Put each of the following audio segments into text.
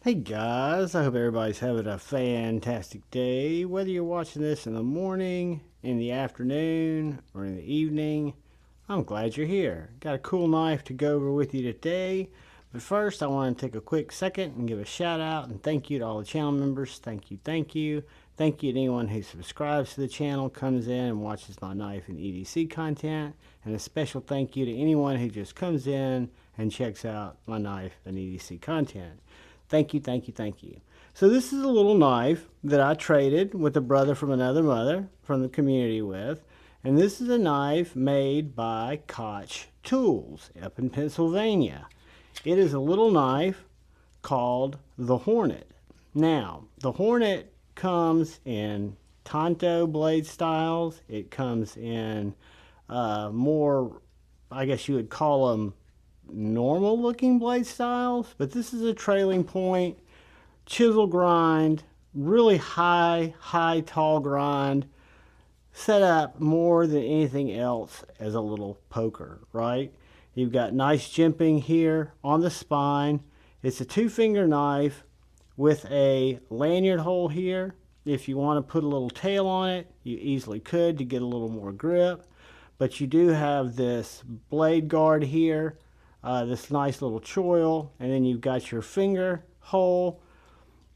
Hey guys, I hope everybody's having a fantastic day. Whether you're watching this in the morning, in the afternoon, or in the evening, I'm glad you're here. Got a cool knife to go over with you today. But first, I want to take a quick second and give a shout out and thank you to all the channel members. Thank you, thank you. Thank you to anyone who subscribes to the channel, comes in and watches my knife and EDC content. And a special thank you to anyone who just comes in and checks out my knife and EDC content. Thank you, thank you, thank you. So this is a little knife that I traded with a brother from another mother from the community with. And this is a knife made by Kotch Tools up in Pennsylvania. It is a little knife called the Hornet. Now, the Hornet comes in Tonto blade styles. It comes in more, I guess you would call them normal looking blade styles, but this is a trailing point, chisel grind, really high, tall grind, set up more than anything else as a little poker, right? You've got nice jimping here on the spine. It's a 2-finger knife with a lanyard hole here. If you want to put a little tail on it, you easily could to get a little more grip, but you do have this blade guard here. This nice little choil, and then you've got your finger hole.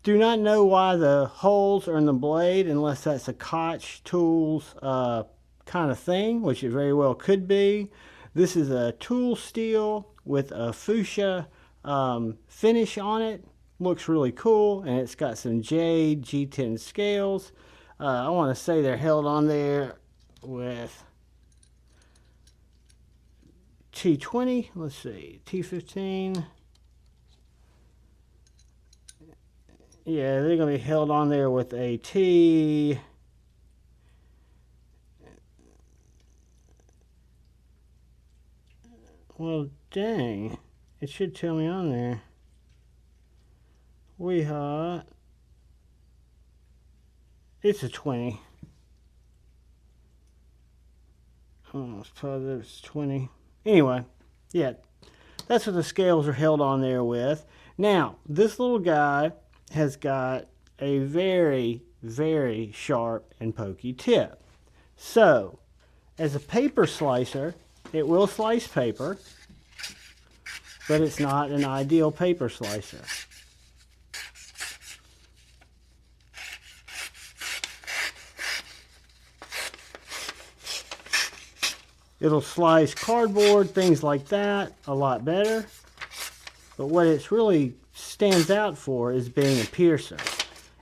Do not know why the holes are in the blade unless that's a Kotch Tools kind of thing, which it very well could be. This is a tool steel with a fuchsia finish on it. Looks really cool, and it's got some jade G10 scales. I want to say they're held on there with T20, let's see, T15. Yeah, they're going to be held on there with a T. Well, dang, it should tell me on there. It's a 20. I'm almost positive it's 20. Anyway, yeah, that's what the scales are held on there with. Now, this little guy has got a very, very sharp and pokey tip. So, as a paper slicer, it will slice paper, but it's not an ideal paper slicer. It'll slice cardboard, things like that, a lot better. But what it's really stands out for is being a piercer,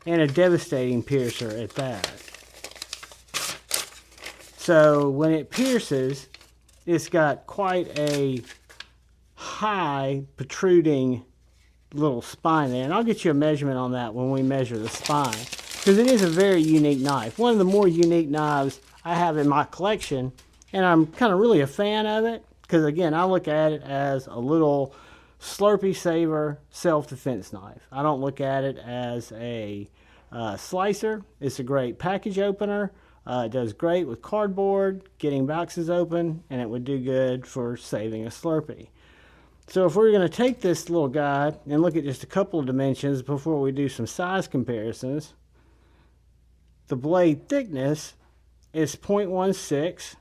and a devastating piercer at that. So when it pierces, it's got quite a high protruding little spine there. And I'll get you a measurement on that when we measure the spine, because it is a very unique knife. One of the more unique knives I have in my collection. And I'm kind of really a fan of it because, again, I look at it as a little Slurpee saver self-defense knife. I don't look at it as a slicer. It's a great package opener. It does great with cardboard, getting boxes open, and it would do good for saving a Slurpee. So if we're going to take this little guy and look at just a couple of dimensions before we do some size comparisons, the blade thickness is 0.16.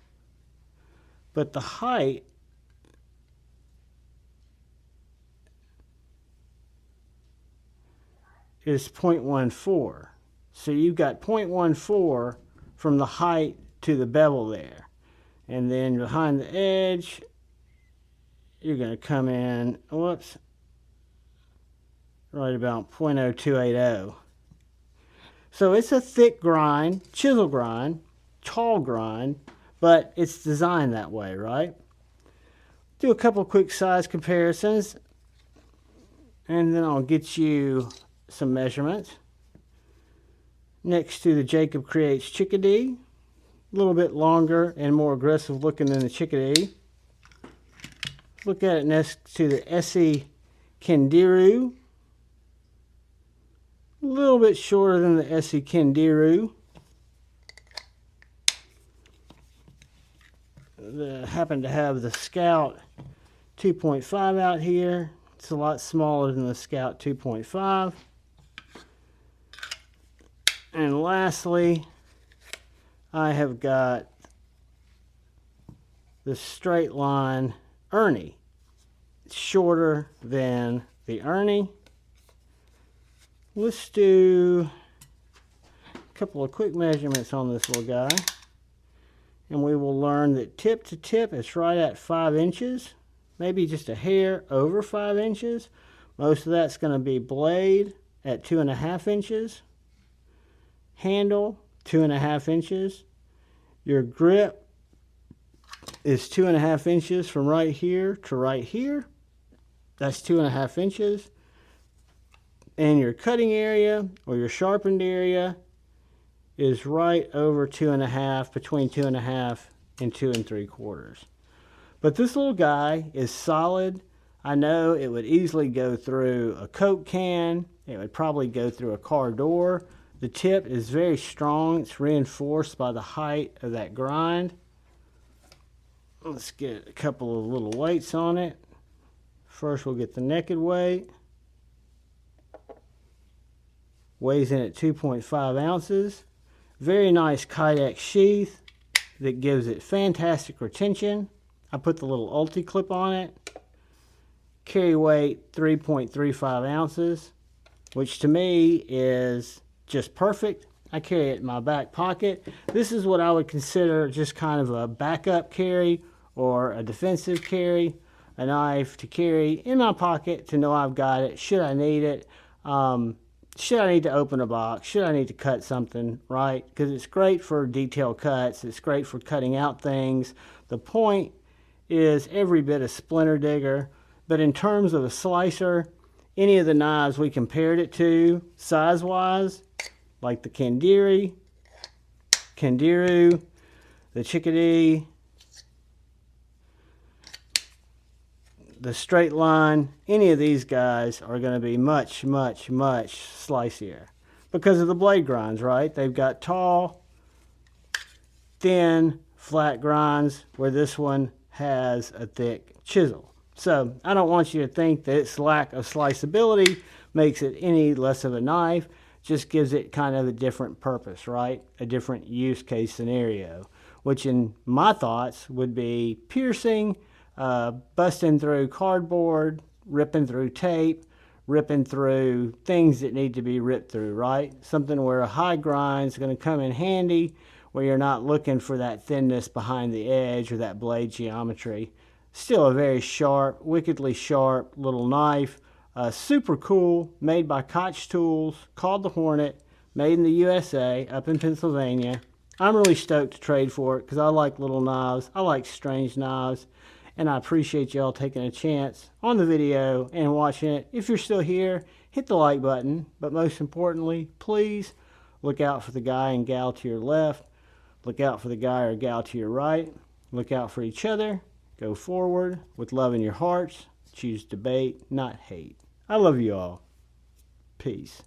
But the height is 0.14. So you've got 0.14 from the height to the bevel there. And then behind the edge, you're going to come in, whoops, right about 0.0280. So it's a thick grind, chisel grind, tall grind, but it's designed that way, right? Do a couple quick size comparisons, and then I'll get you some measurements. Next to the Jacob Creates Chickadee, a little bit longer and more aggressive looking than the Chickadee. Look at it next to the Essie Kendiru, a little bit shorter than the Essie Kendiru. Happen to have the Scout 2.5 out here, It's a lot smaller than the Scout 2.5. And lastly, I have got the straight line Ernie. It's shorter than the Ernie. Let's do a couple of quick measurements on this little guy. And we will learn that tip to tip it's right at 5 inches. Maybe just a hair over 5 inches. Most of that's going to be blade at 2.5 inches. Handle, 2.5 inches. Your grip is 2.5 inches from right here to right here. That's 2.5 inches. And your cutting area or your sharpened area is right over 2.5, between 2.5 and 2 3/4. But this little guy is solid. I know it would easily go through a Coke can. It would probably go through a car door. The tip is very strong. It's reinforced by the height of that grind. Let's get a couple of little weights on it. First we'll get the naked weight. Weighs in at 2.5 ounces. Very nice Kydex sheath that gives it fantastic retention. I put the little ulti clip on it. Carry weight 3.35 ounces, which to me is just perfect. I carry it in my back pocket. This is what I would consider just kind of a backup carry or a defensive carry. A knife to carry in my pocket to know I've got it should I need it. Should I need to open a box? Should I need to cut something, right? Because it's great for detail cuts. It's great for cutting out things. The point is every bit a splinter digger. But in terms of a slicer, any of the knives we compared it to, size-wise, like the Kandiru, the Chickadee, the straight line, any of these guys are going to be much, much, much slicier because of the blade grinds, right? They've got tall, thin, flat grinds where this one has a thick chisel. So I don't want you to think that its lack of sliceability makes it any less of a knife. Just gives it kind of a different purpose, right? A different use case scenario, which in my thoughts would be piercing, busting through cardboard, ripping through tape, ripping through things that need to be ripped through, right? Something where a high grind is going to come in handy, where you're not looking for that thinness behind the edge or that blade geometry. Still a very sharp, wickedly sharp little knife. Super cool, made by Kotch Tools, called the Hornet, made in the USA, up in Pennsylvania. I'm really stoked to trade for it because I like little knives. I like strange knives. And I appreciate y'all taking a chance on the video and watching it. If you're still here, hit the like button. But most importantly, please look out for the guy and gal to your left. Look out for the guy or gal to your right. Look out for each other. Go forward with love in your hearts. Choose debate, not hate. I love you all. Peace.